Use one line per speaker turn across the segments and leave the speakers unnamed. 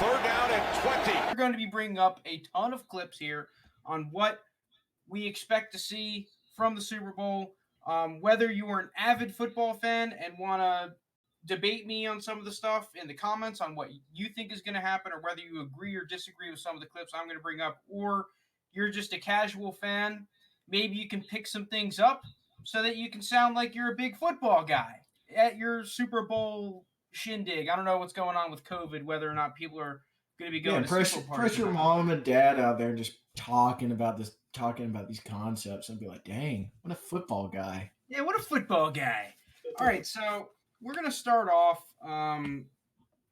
Third down and 20.
We're going to be bringing up a ton of clips here on what we expect to see from the Super Bowl. Whether you are an avid football fan and want to debate me on some of the stuff in the comments on what you think is going to happen, or whether you agree or disagree with some of the clips I'm going to bring up, or you're just a casual fan, maybe you can pick some things up so that you can sound like you're a big football guy at your Super Bowl shindig. I don't know what's going on with COVID, whether or not people are going to be going to Super Bowl parties.
Pressure mom and dad out there just talking about these concepts and be like, dang, what a football guy.
Yeah, what a football guy. All right, so we're going to start off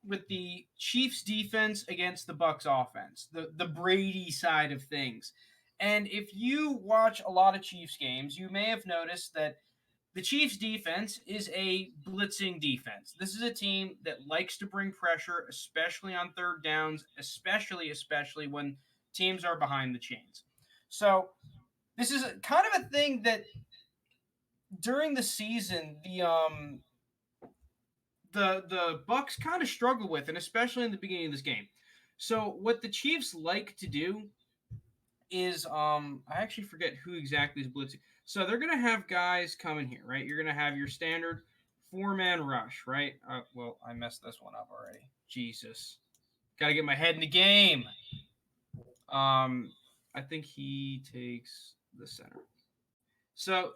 with the Chiefs defense against the Bucs offense, the Brady side of things. And if you watch a lot of Chiefs games, you may have noticed that the Chiefs defense is a blitzing defense. This is a team that likes to bring pressure, especially on third downs, especially when teams are behind the chains. So this is kind of a thing that during the season, the Bucs kind of struggle with, and especially in the beginning of this game. So what the Chiefs like to do is I actually forget who exactly is blitzing. So they're going to have guys come in here, right? You're going to have your standard 4-man rush, right? Well, I messed this one up already. Jesus. Got to get my head in the game. I think he takes the center. So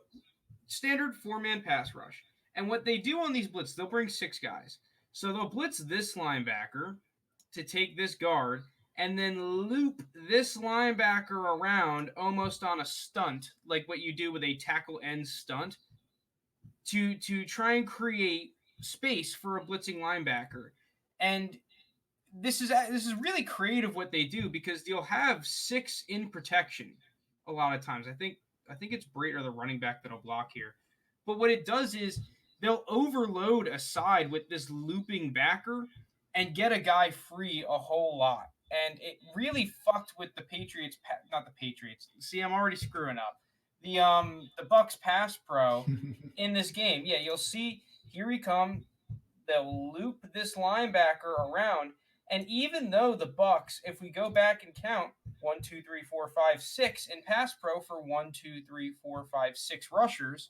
standard 4-man pass rush. And what they do on these blitzes, they'll bring 6 guys. So they'll blitz this linebacker to take this guard, and then loop this linebacker around almost on a stunt, like what you do with a tackle end stunt, to try and create space for a blitzing linebacker. And this is really creative what they do, because you'll have 6 in protection a lot of times. I think it's Brady or the running back that'll block here. But what it does is they'll overload a side with this looping backer and get a guy free a whole lot. And it really fucked with the Patriots, not the Patriots. See, I'm already screwing up. The Bucs pass pro in this game. Yeah, you'll see, here he come. They'll loop this linebacker around. And even though the Bucs, if we go back and count 1, 2, 3, 4, 5, 6 in pass pro for 1, 2, 3, 4, 5, 6 rushers,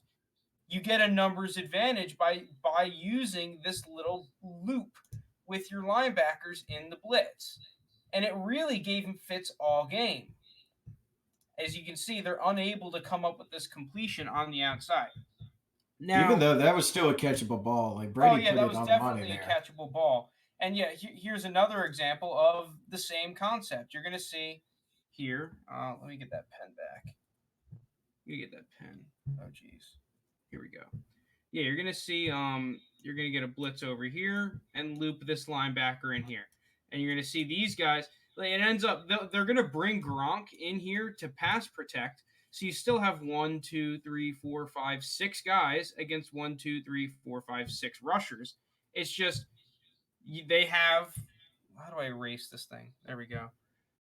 you get a numbers advantage by using this little loop with your linebackers in the blitz. And it really gave him fits all game. As you can see, they're unable to come up with this completion on the outside.
Now, even though that was still a catchable ball, like Brady put it on the money there.
That was definitely a catchable ball. And yeah, here's another example of the same concept. You're going to see here. Let me get that pen back. Let me get that pen. Oh, geez. Here we go. Yeah, you're going to see you're going to get a blitz over here and loop this linebacker in here. And you're going to see these guys. It ends up, they're going to bring Gronk in here to pass protect. So you still have 1, 2, 3, 4, 5, 6 guys against 1, 2, 3, 4, 5, 6 rushers. It's just they have. How do I erase this thing? There we go.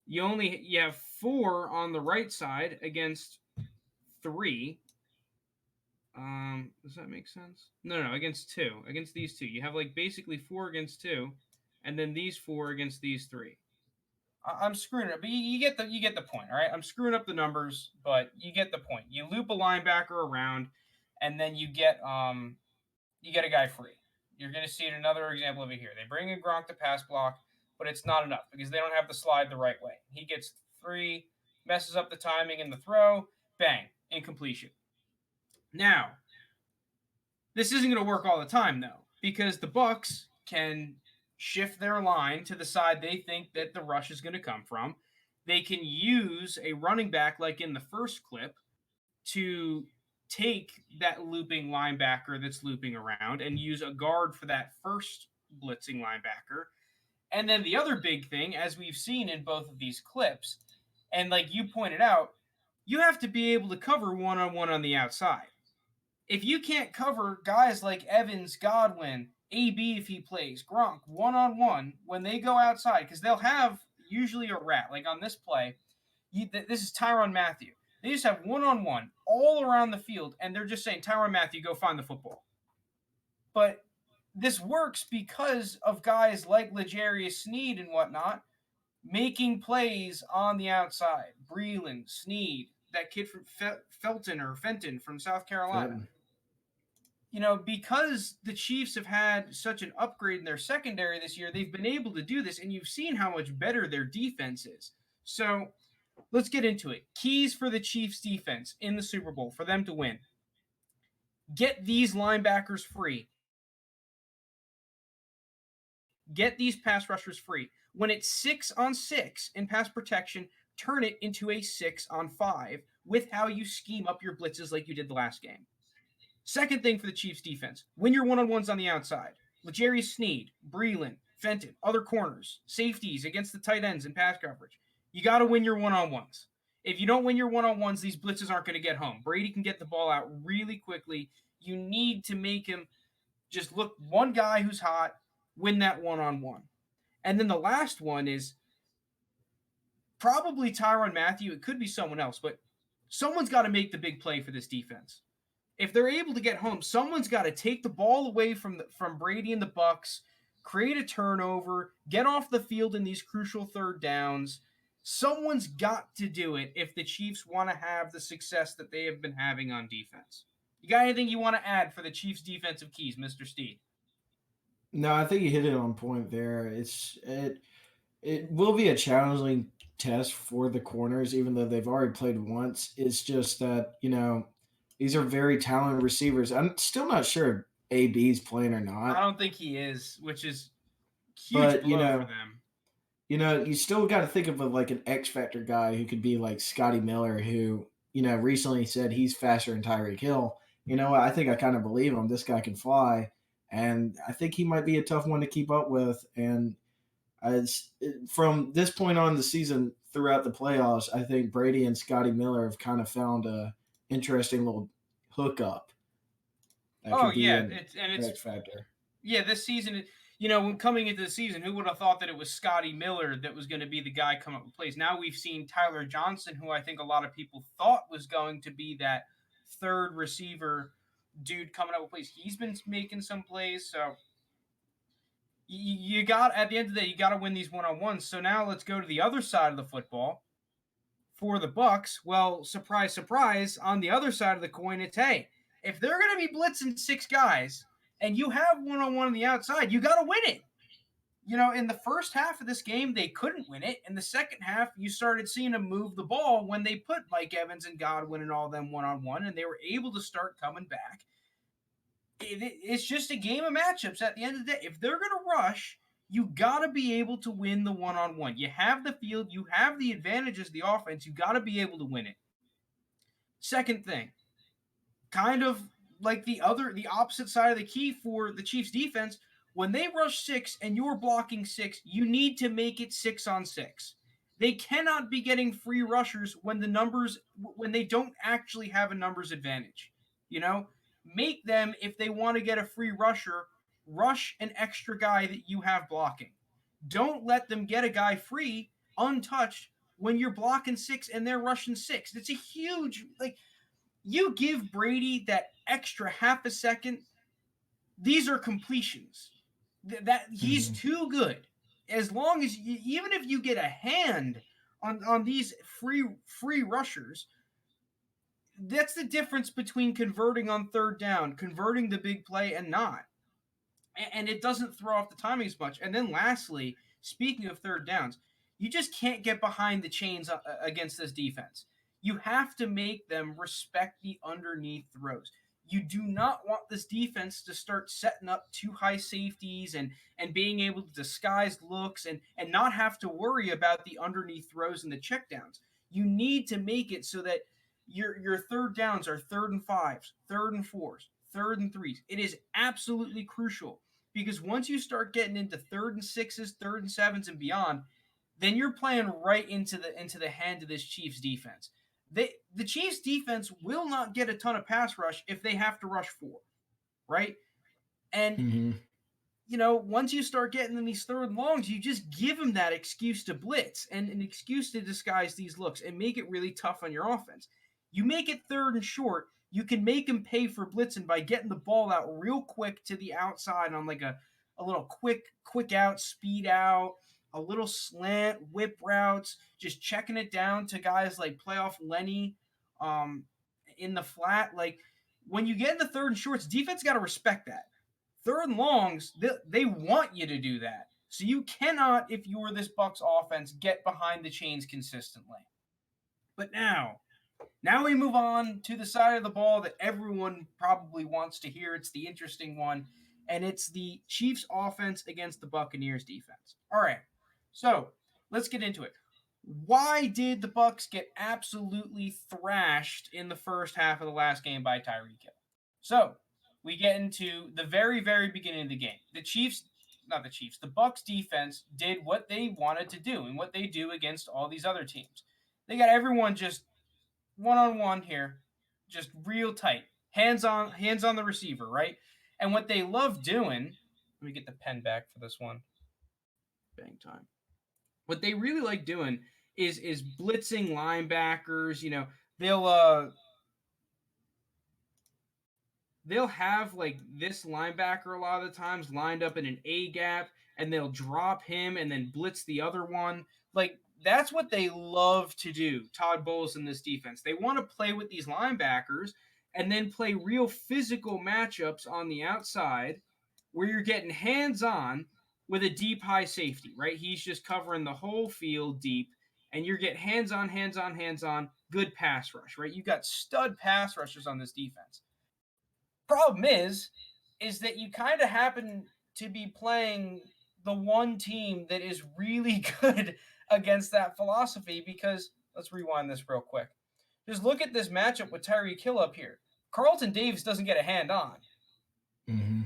You have 4 on the right side against 3. Does that make sense? No, against 2. Against these 2. You have like basically 4 against 2, and then these 4 against these 3. I'm screwing it up, but you get the point, all right? I'm screwing up the numbers, but you get the point. You loop a linebacker around, and then you get a guy free. You're going to see another example of it here. They bring in Gronk to pass block, but it's not enough because they don't have the slide the right way. He gets free, messes up the timing in the throw, bang, incompletion. Now, this isn't going to work all the time, though, because the Bucs can shift their line to the side they think that the rush is going to come from. They can use a running back like in the first clip to take that looping linebacker that's looping around and use a guard for that first blitzing linebacker. And then the other big thing, as we've seen in both of these clips, and like you pointed out, you have to be able to cover one-on-one on the outside. If you can't cover guys like Evans, Godwin, AB if he plays, Gronk, one-on-one when they go outside, because they'll have usually a rat. Like on this play, this is Tyrann Mathieu. They just have one-on-one all around the field, and they're just saying, Tyrann Mathieu, go find the football. But this works because of guys like L'Jarius Sneed and whatnot making plays on the outside. Breeland, Sneed, that kid from Fenton from South Carolina.
Fenton.
Because the Chiefs have had such an upgrade in their secondary this year, they've been able to do this, and you've seen how much better their defense is. So let's get into it. Keys for the Chiefs defense in the Super Bowl for them to win. Get these linebackers free. Get these pass rushers free. When it's 6-on-6 in pass protection, turn it into a 6-on-5 with how you scheme up your blitzes like you did the last game. Second thing for the Chiefs defense, win your one-on-ones on the outside. L'Jarius Sneed, Breeland, Fenton, other corners, safeties against the tight ends in pass coverage. You got to win your one-on-ones. If you don't win your one-on-ones, these blitzes aren't going to get home. Brady can get the ball out really quickly. You need to make him just look one guy who's hot, win that one-on-one. And then the last one is probably Tyrann Mathieu. It could be someone else, but someone's got to make the big play for this defense. If they're able to get home, someone's got to take the ball away from Brady and the Bucs, create a turnover, get off the field in these crucial third downs. Someone's got to do it if the Chiefs want to have the success that they have been having on defense. You got anything you want to add for the Chiefs' defensive keys, Mr. Steed?
No, I think you hit it on point there. It will be a challenging test for the corners, even though they've already played once. It's just that, these are very talented receivers. I'm still not sure if AB's playing or not.
I don't think he is, which is huge blow for them.
You still got to think of like an X Factor guy who could be like Scotty Miller, who, recently said he's faster than Tyreek Hill. You know what? I think I kind of believe him. This guy can fly. And I think he might be a tough one to keep up with. And from this point on the season throughout the playoffs, I think Brady and Scotty Miller have kind of found a interesting little hookup.
It's
X factor.
Yeah, this season, when coming into the season, who would have thought that it was Scotty Miller that was going to be the guy come up with plays? Now we've seen Tyler Johnson, who I think a lot of people thought was going to be that third receiver dude coming up with plays. He's been making some plays, so you got, at the end of the day, you got to win these one-on-ones. So now let's go to the other side of the football. For the Bucs, well, surprise, surprise, on the other side of the coin, it's, hey, if they're going to be blitzing 6 guys and you have one-on-one on the outside, you got to win it. In the first half of this game, they couldn't win it. In the second half, you started seeing them move the ball when they put Mike Evans and Godwin and all of them one-on-one, and they were able to start coming back. It's just a game of matchups at the end of the day. If they're going to rush, you got to be able to win the one-on-one. You have the field. You have the advantages of the offense. You got to be able to win it. Second thing, kind of like the opposite side of the key for the Chiefs defense, when they rush 6 and you're blocking 6, you need to make it 6-on-6. They cannot be getting free rushers when they don't actually have a numbers advantage. Make them, if they want to get a free rusher, rush an extra guy that you have blocking. Don't let them get a guy free, untouched, when you're blocking 6 and they're rushing 6. It's a huge, you give Brady that extra half a second. These are completions. That he's too good. As long as even if you get a hand on these free rushers, that's the difference between converting on third down, converting the big play, and not. And it doesn't throw off the timing as much. And then lastly, speaking of third downs, you just can't get behind the chains against this defense. You have to make them respect the underneath throws. You do not want this defense to start setting up too high safeties and being able to disguise looks and not have to worry about the underneath throws and the checkdowns. You need to make it so that your third downs are 3rd and 5s, 3rd and 4s, 3rd and 3s. It is absolutely crucial because once you start getting into 3rd and 6s, 3rd and 7s, and beyond, then you're playing right into the hand of this Chiefs defense. The Chiefs defense will not get a ton of pass rush if they have to rush 4, right? And once you start getting in these third and longs, you just give them that excuse to blitz and an excuse to disguise these looks and make it really tough on your offense. You make it 3rd and short, you can make him pay for blitzing by getting the ball out real quick to the outside on like a little quick out, speed out, a little slant, whip routes, just checking it down to guys like playoff Lenny in the flat. Like when you get in the third and shorts, defense got to respect that. Third and longs, they want you to do that. So you cannot, if you're this Bucs offense, get behind the chains consistently. But now we move on to the side of the ball that everyone probably wants to hear. It's the interesting one, and it's the Chiefs offense against the Buccaneers defense. All right, so let's get into it. Why did the Bucs get absolutely thrashed in the first half of the last game by Tyreek Hill? So we get into the very, very beginning of the game. The Bucs defense did what they wanted to do and what they do against all these other teams. They got everyone just one-on-one here, just real tight, hands on the receiver, right? And what they love doing, let me get the pen back for this one. Bang time. What they really like doing is blitzing linebackers. You know, they'll have like this linebacker a lot of the times lined up in an A gap, and they'll drop him and then blitz the other one. Like that's what they love to do. Todd Bowles in this defense, they want to play with these linebackers and then play real physical matchups on the outside where you're getting hands on with a deep high safety, right? He's just covering the whole field deep, and you're getting hands on, good pass rush, right? You got stud pass rushers on this defense. Problem is that you kind of happen to be playing the one team that is really good against that philosophy, because let's rewind this real quick. Just look at this matchup with Tyreek Hill up here. Carlton Davis doesn't get a hand on.
Mm-hmm.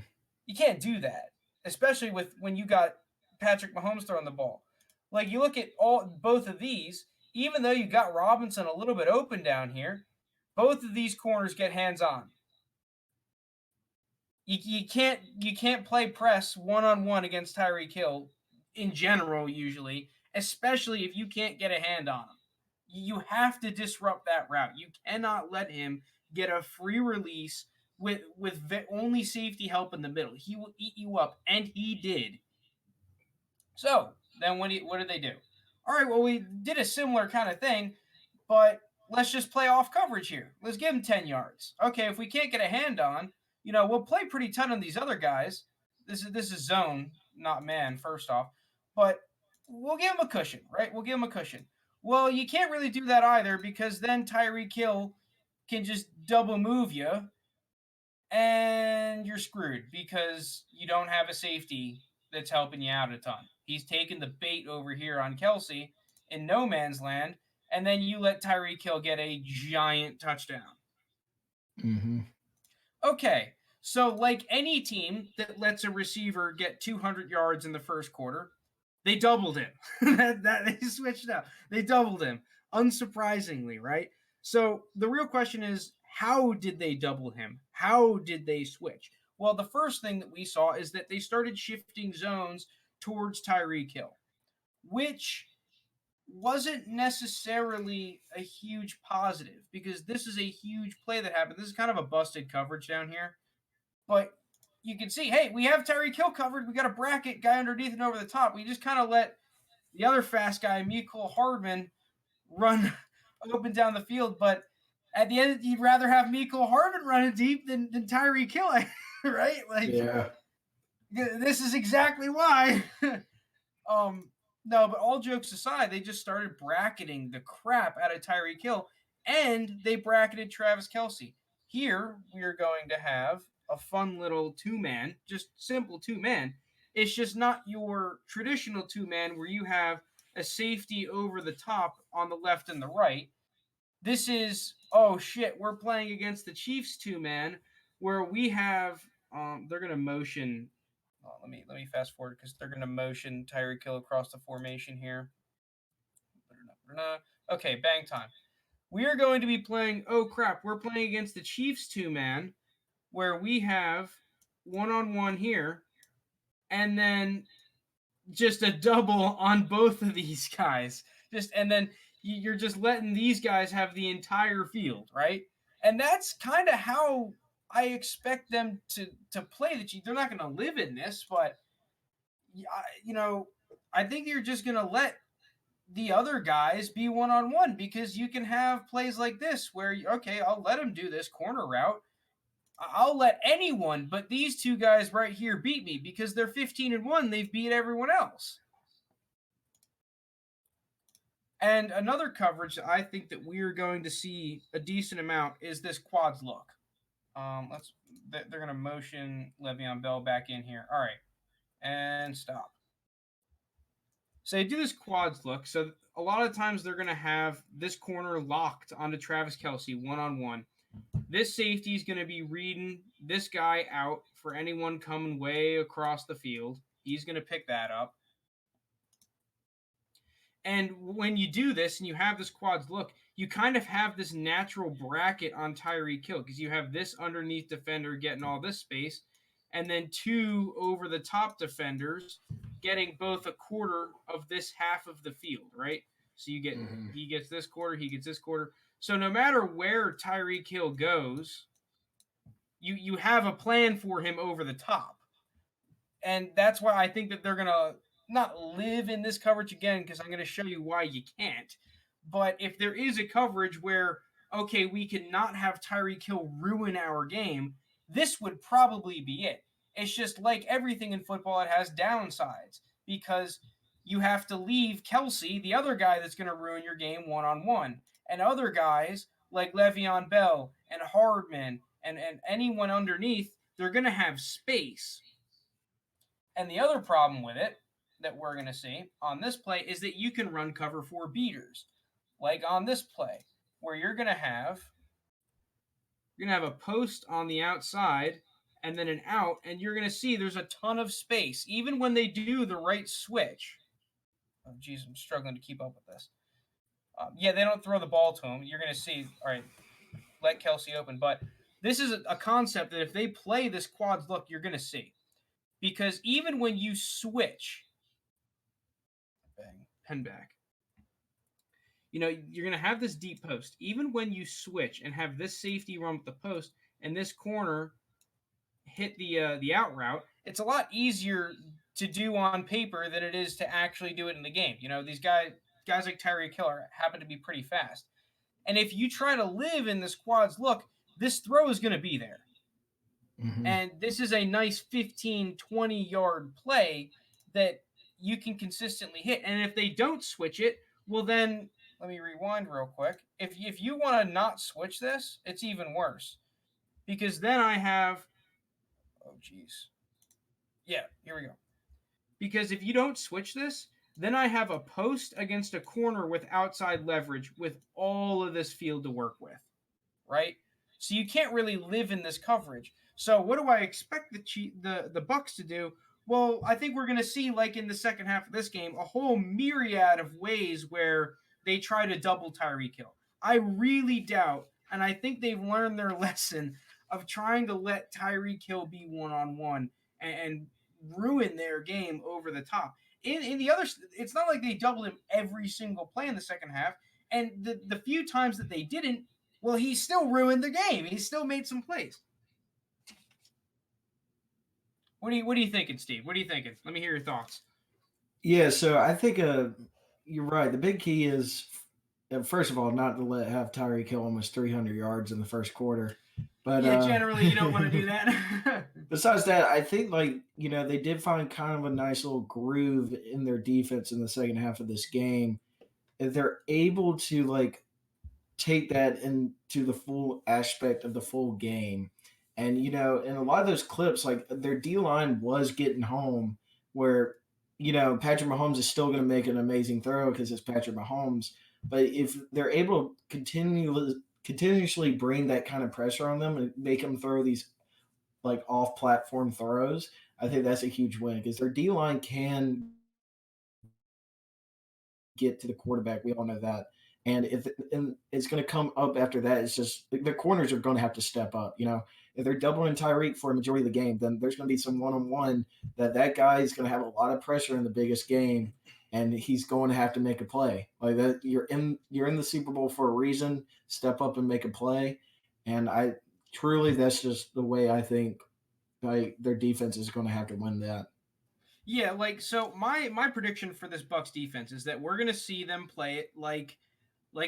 You can't do that, especially when you got Patrick Mahomes throwing the ball. Like you look at both of these, even though you got Robinson a little bit open down here, both of these corners get hands on. You can't play press one-on-one against Tyreek Hill in general, usually, especially if you can't get a hand on him. You have to disrupt that route. You cannot let him get a free release with only safety help in the middle. He will eat you up, and he did. So then what did they do? All right, well, we did a similar kind of thing, but let's just play off coverage here. Let's give him 10 yards. Okay, if we can't get a hand on, we'll play pretty tight on these other guys. This is zone, not man, first off. But we'll give him a cushion, right? We'll give him a cushion. Well, you can't really do that either, because then Tyreek Hill can just double move you, and you're screwed because you don't have a safety that's helping you out a ton. He's taking the bait over here on Kelsey in no man's land, and then you let Tyreek Hill get a giant touchdown.
Mm-hmm.
Okay, so like any team that lets a receiver get 200 yards in the first quarter, they doubled him. They switched out. They doubled him, unsurprisingly, right? So the real question is, how did they double him? How did they switch? Well, the first thing that we saw is that they started shifting zones towards Tyreek Hill, which wasn't necessarily a huge positive, because this is a huge play that happened. This is kind of a busted coverage down here, but you can see, hey, we have Tyreek Hill covered. We got a bracket guy underneath and over the top. We just kind of let the other fast guy, Mecole Hardman, run open down the field. But at the end, you'd rather have Mecole Hardman running deep than Tyreek Hill, right? Like,
yeah.
This is exactly why. No, but all jokes aside, they just started bracketing the crap out of Tyreek Hill, and they bracketed Travis Kelce. Here, we are going to have a fun little two-man, just simple two-man. It's just not your traditional two-man where you have a safety over the top on the left and the right. This is, oh shit, we're playing against the Chiefs two-man where we have, they're going to motion. Let me fast forward because they're going to motion Tyreek Hill across the formation here. Okay, bang time. We are going to be playing, oh crap, we're playing against the Chiefs two-man where we have one-on-one here and then just a double on both of these guys. And then you're just letting these guys have the entire field, right? And that's kind of how I expect them to play. They're not going to live in this, but you know, I think you're just going to let the other guys be one on one, because you can have plays like this where okay, I'll let him do this corner route. I'll let anyone but these two guys right here beat me because they're 15-1. They've beat everyone else. And another coverage that I think that we're going to see a decent amount is this quads look. They're going to motion Le'Veon Bell back in here. All right, and stop. So they do this quads look. So a lot of times they're going to have this corner locked onto Travis Kelce one-on-one. This safety is going to be reading this guy out for anyone coming way across the field. He's going to pick that up. And when you do this and you have this quads look, you kind of have this natural bracket on Tyreek Hill because you have this underneath defender getting all this space, and then two over the top defenders getting both a quarter of this half of the field, right? So you get he gets this quarter, he gets this quarter. So no matter where Tyreek Hill goes, you have a plan for him over the top. And that's why I think that they're going to not live in this coverage again, because I'm going to show you why you can't. But if there is a coverage where, okay, we cannot have Tyreek Hill ruin our game, this would probably be it. It's just like everything in football, it has downsides, because you have to leave Kelce, the other guy that's going to ruin your game, one-on-one. And other guys like Le'Veon Bell and Hardman and anyone underneath, they're going to have space. And the other problem with it that we're going to see on this play is that you can run cover 4 beaters, like on this play, where you're going to have a post on the outside and then an out, and you're going to see there's a ton of space, even when they do the right switch. Oh, geez, I'm struggling to keep up with this. Yeah, they don't throw the ball to him. You're going to see, all right, let Kelce open. But this is a concept that if they play this quads look, you're going to see. Because even when you switch, bang, pen back, you're going to have this deep post. Even when you switch and have this safety run with the post and this corner hit the out route, it's a lot easier to do on paper than it is to actually do it in the game. These guys like Tyreek Hill happen to be pretty fast. And if you try to live in this quads look, this throw is going to be there. Mm-hmm. And this is a nice 15, 20-yard play that you can consistently hit. And if they don't switch it, well then, let me rewind real quick. If you want to not switch this, it's even worse. Because then I have, oh geez. Yeah, here we go. Because if you don't switch this, then I have a post against a corner with outside leverage with all of this field to work with, right? So you can't really live in this coverage. So what do I expect the Bucs to do? Well, I think we're going to see, like in the second half of this game, a whole myriad of ways where they try to double Tyreek Hill. I really doubt, and I think they've learned their lesson of trying to let Tyreek Hill be one-on-one and ruin their game over the top. In the other, it's not like they doubled him every single play in the second half. And the few times that they didn't, well, he still ruined the game. He still made some plays. What are you thinking, Steve? What are you thinking? Let me hear your thoughts.
Yeah, so I think you're right. The big key is, first of all, not to have Tyreek Hill almost 300 yards in the first quarter. But
yeah, generally you don't want to do that.
Besides that, I think they did find kind of a nice little groove in their defense in the second half of this game. If they're able to take that into the full aspect of the full game. And, in a lot of those clips, their D-line was getting home where, Patrick Mahomes is still going to make an amazing throw because it's Patrick Mahomes. But if they're able to continuously bring that kind of pressure on them and make them throw these off-platform throws, I think that's a huge win because their D-line can get to the quarterback. We all know that. And it's going to come up after that. It's just the corners are going to have to step up. If they're doubling Tyreek for a majority of the game, then there's going to be some one-on-one that guy is going to have a lot of pressure in the biggest game, and he's going to have to make a play like that. You're in the Super Bowl for a reason. Step up and make a play. And I truly, that's just the way I think like their defense is going to have to win that.
Yeah, like so my prediction for this Bucks defense is that we're gonna see them play it like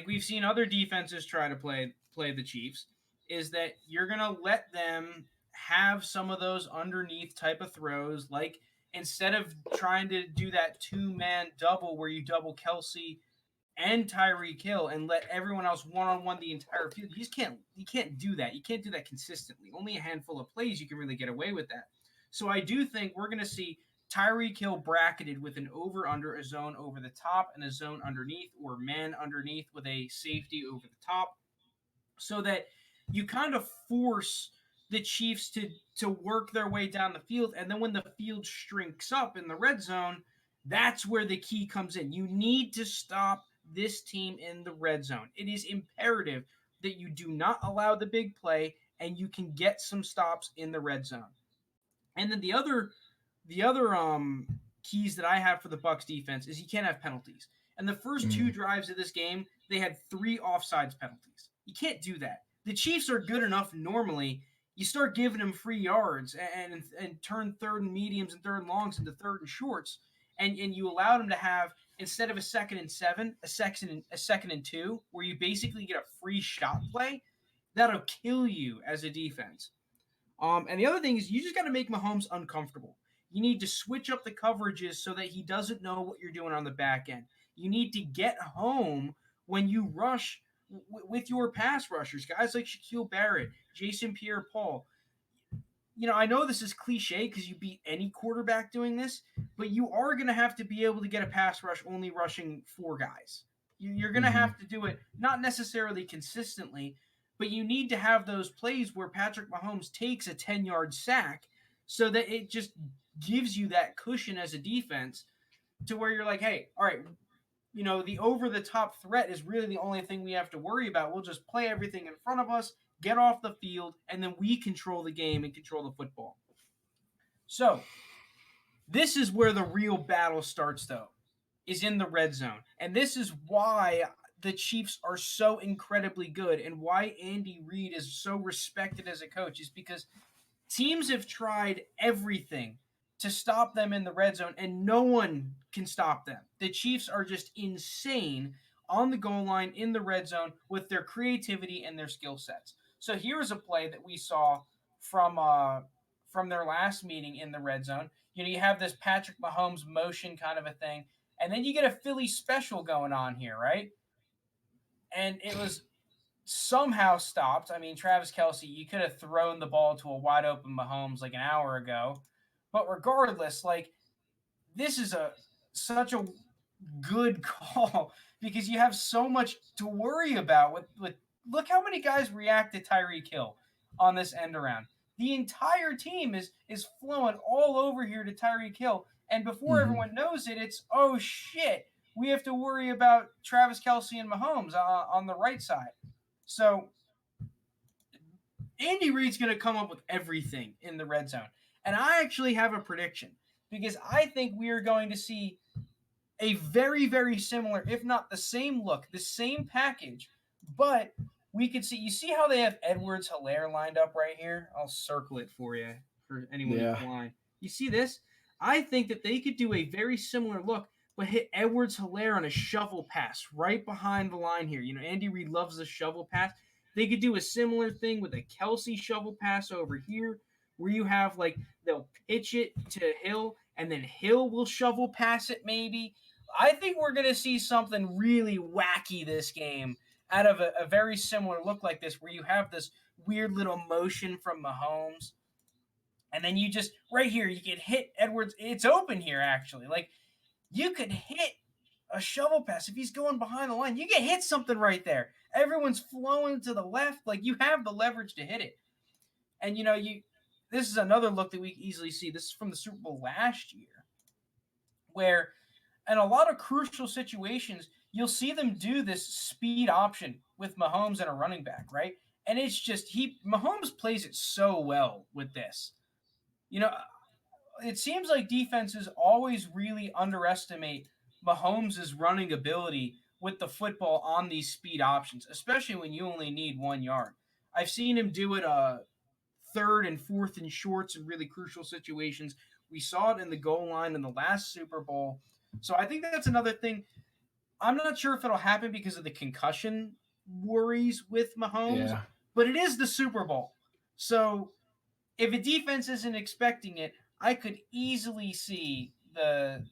we've seen other defenses try to play the Chiefs, is that you're gonna let them have some of those underneath type of throws, like instead of trying to do that 2-man double where you double Kelsey and Tyreek Hill and let everyone else one on one the entire field. You can't do that. You can't do that consistently. Only a handful of plays you can really get away with that. So I do think we're gonna see Tyreek Hill bracketed with an over under, a zone over the top, and a zone underneath, or man underneath with a safety over the top, so that you kind of force the Chiefs to work their way down the field. And then when the field shrinks up in the red zone, that's where the key comes in. You need to stop this team in the red zone. It is imperative that you do not allow the big play and you can get some stops in the red zone. And then the other keys that I have for the Bucks defense is you can't have penalties. And the first two
Mm.
drives of this game, they had 3 offsides penalties. You can't do that. The Chiefs are good enough normally. You start giving them free yards and turn third and mediums and third and longs into third and shorts, and you allow them to have, instead of a 2nd and 7, a 2nd and 2, where you basically get a free shot play. That'll kill you as a defense. And the other thing is you just got to make Mahomes uncomfortable. You need to switch up the coverages so that he doesn't know what you're doing on the back end. You need to get home when you rush with your pass rushers, guys like Shaquille Barrett, Jason Pierre-Paul. I know this is cliche because you beat any quarterback doing this, but you are going to have to be able to get a pass rush only rushing 4 guys. You're going to
Hmm.
have to do it not necessarily consistently, but you need to have those plays where Patrick Mahomes takes a 10-yard sack so that it just gives you that cushion as a defense to where you're like, hey, all right, the over the top threat is really the only thing we have to worry about. We'll just play everything in front of us, get off the field, and then we control the game and control the football. So, this is where the real battle starts, though, is in the red zone. And this is why the Chiefs are so incredibly good and why Andy Reid is so respected as a coach, is because teams have tried everything to stop them in the red zone, and no one can stop them. The Chiefs are just insane on the goal line in the red zone with their creativity and their skill sets. So here's a play that we saw from from their last meeting in the red zone. You have this Patrick Mahomes motion kind of a thing, and then you get a Philly special going on here, right? And it was somehow stopped. I mean, Travis Kelsey, you could have thrown the ball to a wide open Mahomes like an hour ago. But regardless, like, this is such a good call because you have so much to worry about with look how many guys react to Tyreek Hill on this end around. The entire team is flowing all over here to Tyreek Hill, and before
Hmm.
everyone knows it, it's oh shit, we have to worry about Travis Kelsey and Mahomes on the right side. So Andy Reid's going to come up with everything in the red zone. And I actually have a prediction because I think we are going to see a very, very similar, if not the same look, the same package, but we could see. You see how they have Edwards Hilaire lined up right here? I'll circle it for you for anyone who's
Yeah.
blind. You see this? I think that they could do a very similar look, but hit Edwards Hilaire on a shovel pass right behind the line here. Andy Reid loves the shovel pass. They could do a similar thing with a Kelsey shovel pass over here, where you have like they'll pitch it to Hill, and then Hill will shovel pass it maybe. I think we're going to see something really wacky this game out of a very similar look like this, where you have this weird little motion from Mahomes, and then you just right here you can hit Edwards. It's open here actually. Like you could hit a shovel pass if he's going behind the line. You can hit something right there. Everyone's flowing to the left. Like you have the leverage to hit it, and you. This is another look that we easily see. This is from the Super Bowl last year, where in a lot of crucial situations, you'll see them do this speed option with Mahomes and a running back, right? And it's just Mahomes plays it so well with this. You know, it seems like defenses always really underestimate Mahomes' running ability with the football on these speed options, especially when you only need 1 yard. I've seen him do it third and fourth and shorts in really crucial situations. We saw it in the goal line in the last Super Bowl. So I think that's another thing. I'm not sure if it'll happen because of the concussion worries with Mahomes,
Yeah.
but it is the Super Bowl. So if a defense isn't expecting it, I could easily see the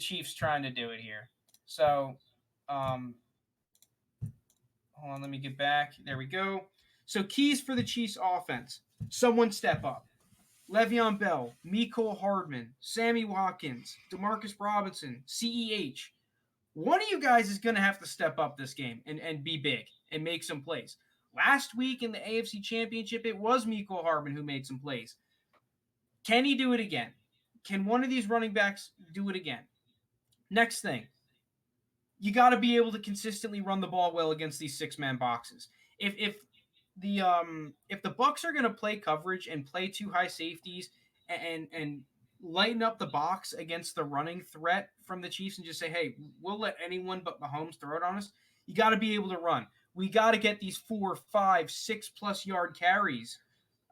Chiefs trying to do it here. So, hold on, let me get back. There we go. So keys for the Chiefs offense. Someone step up. Le'Veon Bell, Mecole Hardman, Sammy Watkins, Demarcus Robinson, CEH. One of you guys is going to have to step up this game and be big and make some plays. Last week in the AFC Championship, it was Mecole Hardman who made some plays. Can he do it again? Can one of these running backs do it again? Next thing, you got to be able to consistently run the ball well against these six-man boxes. If the Bucks are going to play coverage and play two high safeties and lighten up the box against the running threat from the Chiefs and just say, hey, we'll let anyone but Mahomes throw it on us, you got to be able to run. We got to get these 4, 5, 6+ yard carries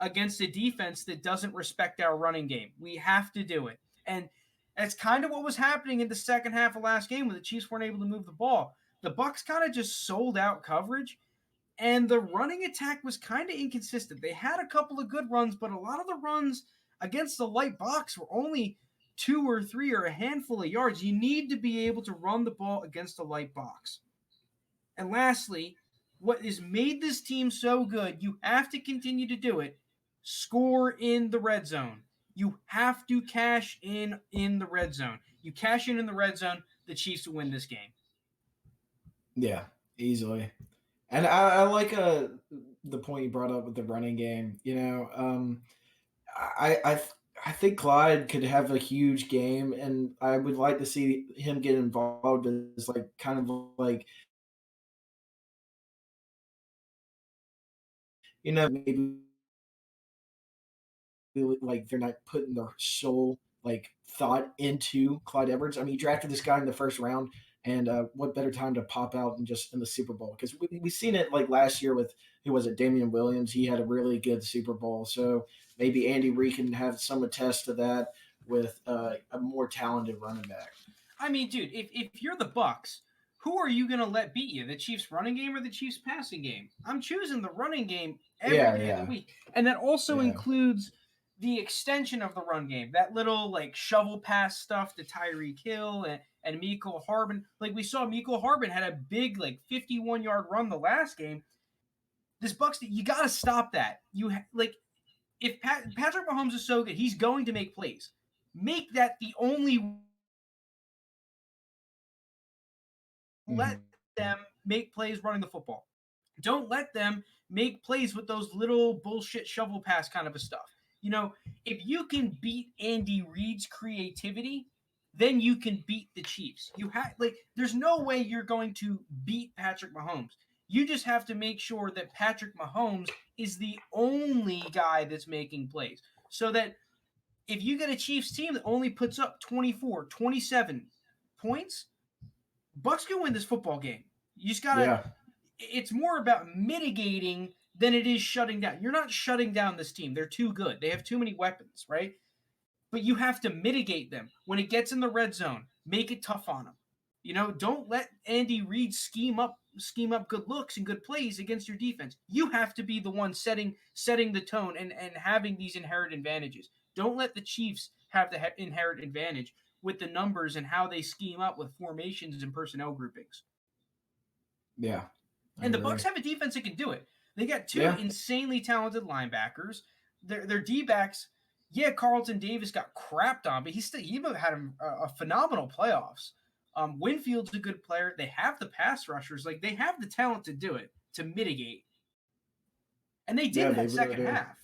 against a defense that doesn't respect our running game. We have to do it. And that's kind of what was happening in the second half of last game when the Chiefs weren't able to move the ball. The Bucks kind of just sold out coverage, and the running attack was kind of inconsistent. They had a couple of good runs, but a lot of the runs against the light box were only 2 or 3 or a handful of yards. You need to be able to run the ball against the light box. And lastly, what has made this team so good, you have to continue to do it, score in the red zone. You have to cash in the red zone. You cash in the red zone, the Chiefs will win this game.
Yeah, easily. And I like the point you brought up with the running game. I I I think Clyde could have a huge game, and I would like to see him get involved as like kind of like maybe like they're not putting their soul like thought into Clyde Edwards. I mean, you drafted this guy in the first round, and what better time to pop out than just in the Super Bowl? Because we've seen it like last year with who was it, Damian Williams. He had a really good Super Bowl, so maybe Andy Reid can have some attest to that with a more talented running back.
I mean, dude, if you're the Bucks, who are you going to let beat you? The Chiefs running game or the Chiefs passing game? I'm choosing the running game every
Yeah,
day of the
yeah,
week. And that also
yeah,
includes the extension of the run game. That little like shovel pass stuff to Tyreek Hill and Mecole Hardman. Like we saw Mecole Hardman had a big like 51-yard run the last game. This Bucks, you got to stop that. Like if Patrick Mahomes is so good, he's going to make plays. Make that the only let
hmm
them make plays running the football. Don't let them make plays with those little bullshit shovel pass kind of a stuff. If you can beat Andy Reid's creativity, then you can beat the Chiefs. There's no way you're going to beat Patrick Mahomes. You just have to make sure that Patrick Mahomes is the only guy that's making plays. So that if you get a Chiefs team that only puts up 24, 27 points, Bucks can win this football game. You just gotta.
yeah,
It's more about mitigating than it is shutting down. You're not shutting down this team. They're too good. They have too many weapons, right? But you have to mitigate them when it gets in the red zone. Make it tough on them. Don't let Andy Reid scheme up good looks and good plays against your defense. You have to be the one setting the tone and having these inherent advantages. Don't let the Chiefs have the inherent advantage with the numbers and how they scheme up with formations and personnel groupings.
yeah. I
And the
agree.
Bucks have a defense that can do it. They got two
Yeah,
insanely talented linebackers. Their D backs, yeah, Carlton Davis got crapped on, but he had a phenomenal playoffs. Winfield's a good player. They have the pass rushers. Like they have the talent to do it, to mitigate. And they did
yeah,
in
they
that
really
second
do.
half.